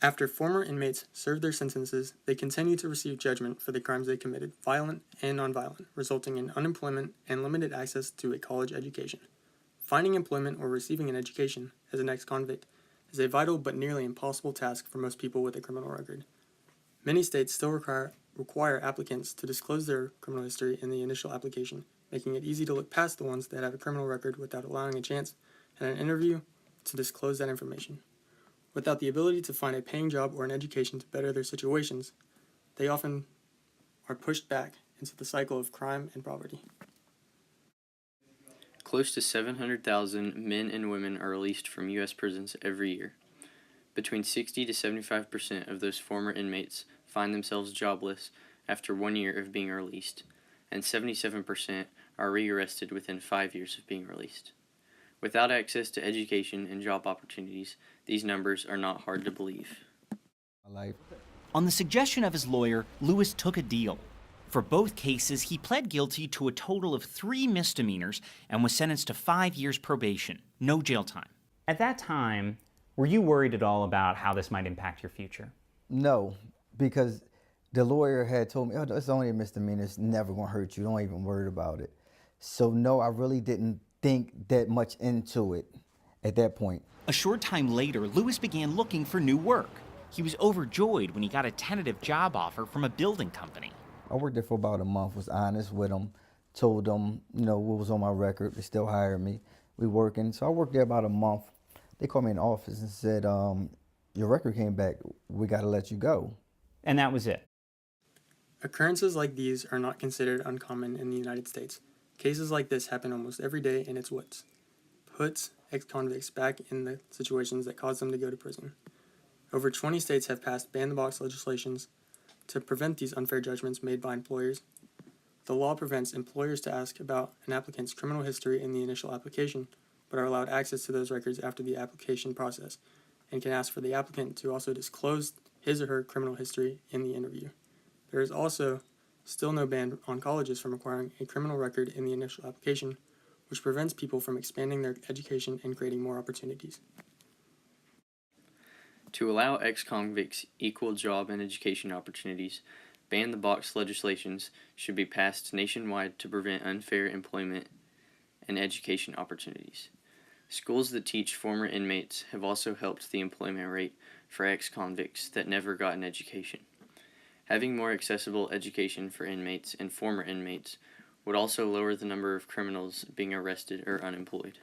After former inmates serve their sentences, they continue to receive judgment for the crimes they committed, violent and nonviolent, resulting in unemployment and limited access to a college education. Finding employment or receiving an education as an ex-convict is a vital but nearly impossible task for most people with a criminal record. Many states still require applicants to disclose their criminal history in the initial application, making it easy to look past the ones that have a criminal record without allowing a chance at an interview to disclose that information. Without the ability to find a paying job or an education to better their situations, they often are pushed back into the cycle of crime and poverty. Close to 700,000 men and women are released from U.S. prisons every year. Between 60 to 75% of those former inmates find themselves jobless after 1 year of being released, and 77% are rearrested within 5 years of being released. Without access to education and job opportunities, these numbers are not hard to believe. On the suggestion of his lawyer, Lewis took a deal. For both cases, he pled guilty to a total of 3 misdemeanors and was sentenced to 5 years probation, no jail time. At that time, were you worried at all about how this might impact your future? No, because the lawyer had told me, oh, it's only a misdemeanor, it's never gonna hurt you, don't even worry about it. So no, I really didn't think that much into it at that point. A short time later, Lewis began looking for new work. He was overjoyed when he got a tentative job offer from a building company. I worked there for about a month, was honest with them, told them, what was on my record. They still hired me. We working. So I worked there about a month. They called me in the office and said, your record came back. We got to let you go. And that was it. Occurrences like these are not considered uncommon in the United States. Cases like this happen almost every day in its woods. Puts ex-convicts back in the situations that caused them to go to prison. Over 20 states have passed ban-the-box legislations to prevent these unfair judgments made by employers. The law prevents employers to ask about an applicant's criminal history in the initial application, but are allowed access to those records after the application process, and can ask for the applicant to also disclose his or her criminal history in the interview. There is also still no ban on colleges from requiring a criminal record in the initial application, which prevents people from expanding their education and creating more opportunities. To allow ex-convicts equal job and education opportunities, ban-the-box legislations should be passed nationwide to prevent unfair employment and education opportunities. Schools that teach former inmates have also helped the employment rate for ex-convicts that never got an education. Having more accessible education for inmates and former inmates would also lower the number of criminals being arrested or unemployed.